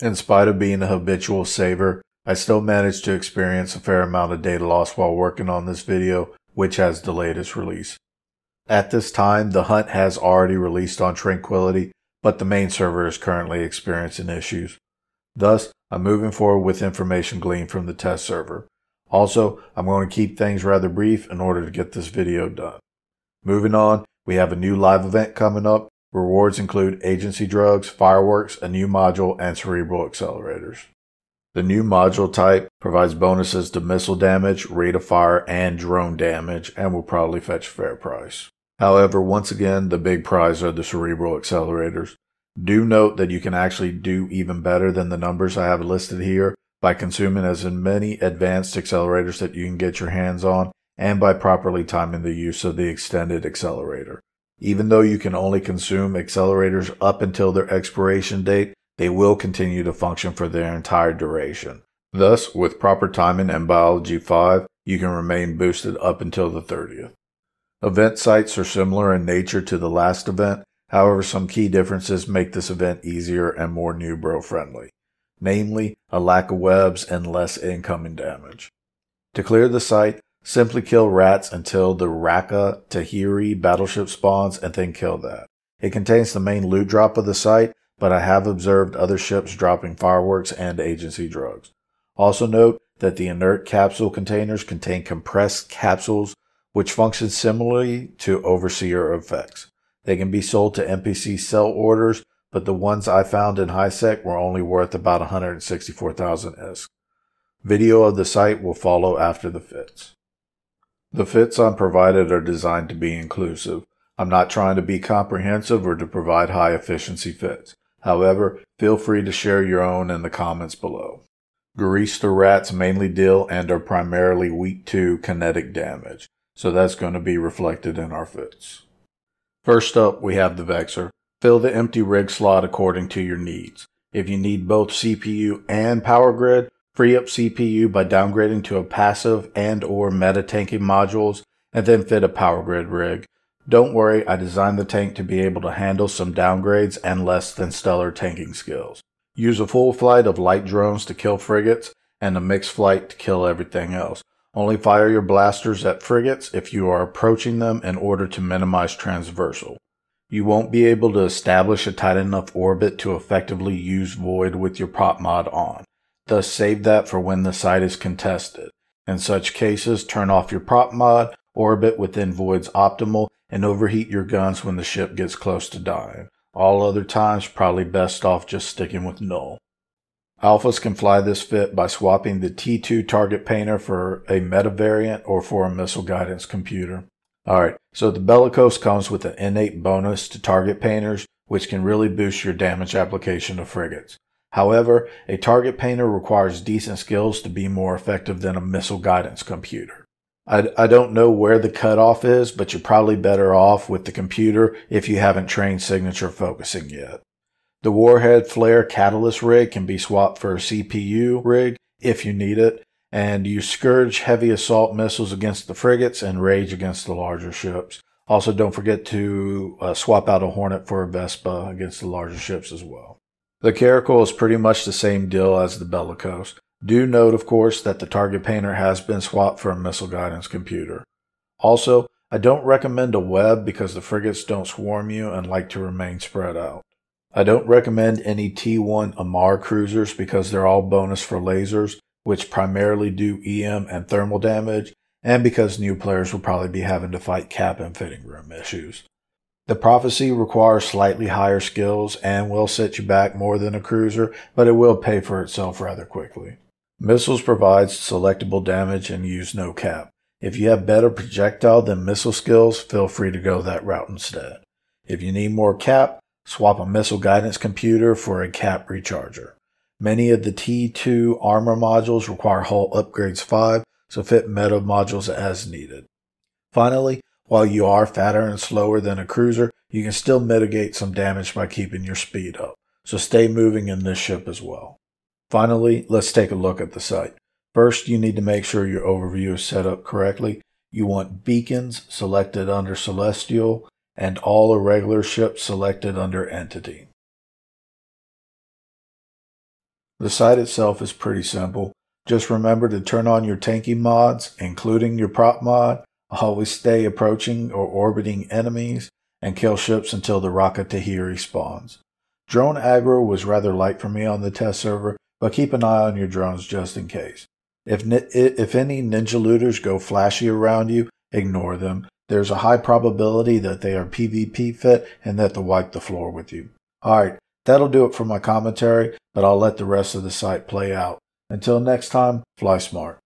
In spite of being a habitual saver, I still managed to experience a fair amount of data loss while working on this video, which has delayed its release. At this time, the hunt has already released on Tranquility, but the main server is currently experiencing issues. Thus, I'm moving forward with information gleaned from the test server. Also, I'm going to keep things rather brief in order to get this video done. Moving on, we have a new live event coming up. Rewards include agency drugs, fireworks, a new module, and cerebral accelerators. The new module type provides bonuses to missile damage, rate of fire, and drone damage, and will probably fetch a fair price. However, once again, the big prize are the cerebral accelerators. Do note that you can actually do even better than the numbers I have listed here by consuming as many advanced accelerators that you can get your hands on and by properly timing the use of the extended accelerator. Even though you can only consume accelerators up until their expiration date, they will continue to function for their entire duration. Thus, with proper timing and Biology 5, you can remain boosted up until the 30th. Event sites are similar in nature to the last event, however some key differences make this event easier and more newbro friendly, namely a lack of webs and less incoming damage. To clear the site, simply kill rats until the Raka Tahiri battleship spawns and then kill that. It contains the main loot drop of the site, but I have observed other ships dropping fireworks and agency drugs. Also note that the inert capsule containers contain compressed capsules which function similarly to overseer effects. They can be sold to NPC sell orders, but the ones I found in HighSec were only worth about 164,000 ISK. Video of the site will follow after the fits. The fits I'm provided are designed to be inclusive. I'm not trying to be comprehensive or to provide high efficiency fits. However, feel free to share your own in the comments below. Greaster rats mainly deal and are primarily weak to kinetic damage, so that's going to be reflected in our fits. First up, we have the Vexor. Fill the empty rig slot according to your needs. If you need both CPU and power grid, free up CPU by downgrading to a passive and or meta tanking modules, and then fit a power grid rig. Don't worry, I designed the tank to be able to handle some downgrades and less than stellar tanking skills. Use a full flight of light drones to kill frigates and a mixed flight to kill everything else. Only fire your blasters at frigates if you are approaching them in order to minimize transversal. You won't be able to establish a tight enough orbit to effectively use Void with your prop mod on. Thus save that for when the site is contested. In such cases, turn off your prop mod, orbit within Void's optimal, and overheat your guns when the ship gets close to dying. All other times, probably best off just sticking with null. Alphas can fly this fit by swapping the T2 target painter for a meta variant or for a missile guidance computer. Alright, so the Bellicose comes with an innate bonus to target painters, which can really boost your damage application to frigates. However, a target painter requires decent skills to be more effective than a missile guidance computer. I don't know where the cutoff is, but you're probably better off with the computer if you haven't trained signature focusing yet. The Warhead Flare Catalyst rig can be swapped for a CPU rig if you need it, and you Scourge heavy assault missiles against the frigates and Rage against the larger ships. Also, don't forget to swap out a Hornet for a Vespa against the larger ships as well. The Caracal is pretty much the same deal as the Bellicose. Do note, of course, that the target painter has been swapped for a missile guidance computer. Also, I don't recommend a web because the frigates don't swarm you and like to remain spread out. I don't recommend any T1 Amar cruisers because they're all bonus for lasers, which primarily do EM and thermal damage, and because new players will probably be having to fight cap and fitting room issues. The Prophecy requires slightly higher skills and will set you back more than a cruiser, but it will pay for itself rather quickly. Missiles provides selectable damage and use no cap. If you have better projectile than missile skills, feel free to go that route instead. If you need more cap, swap a missile guidance computer for a cap recharger. Many of the T2 armor modules require hull upgrades 5, so fit meta modules as needed. Finally, while you are fatter and slower than a cruiser, you can still mitigate some damage by keeping your speed up, so stay moving in this ship as well. Finally, let's take a look at the site. First, you need to make sure your overview is set up correctly. You want beacons selected under Celestial and all irregular ships selected under Entity. The site itself is pretty simple. Just remember to turn on your tanky mods, including your prop mod, always stay approaching or orbiting enemies, and kill ships until the Rocket Tahiri spawns. Drone aggro was rather light for me on the test server, but keep an eye on your drones just in case. If any ninja looters go flashy around you, ignore them. There's a high probability that they are PvP fit and that they'll wipe the floor with you. Alright, that'll do it for my commentary, but I'll let the rest of the site play out. Until next time, fly smart.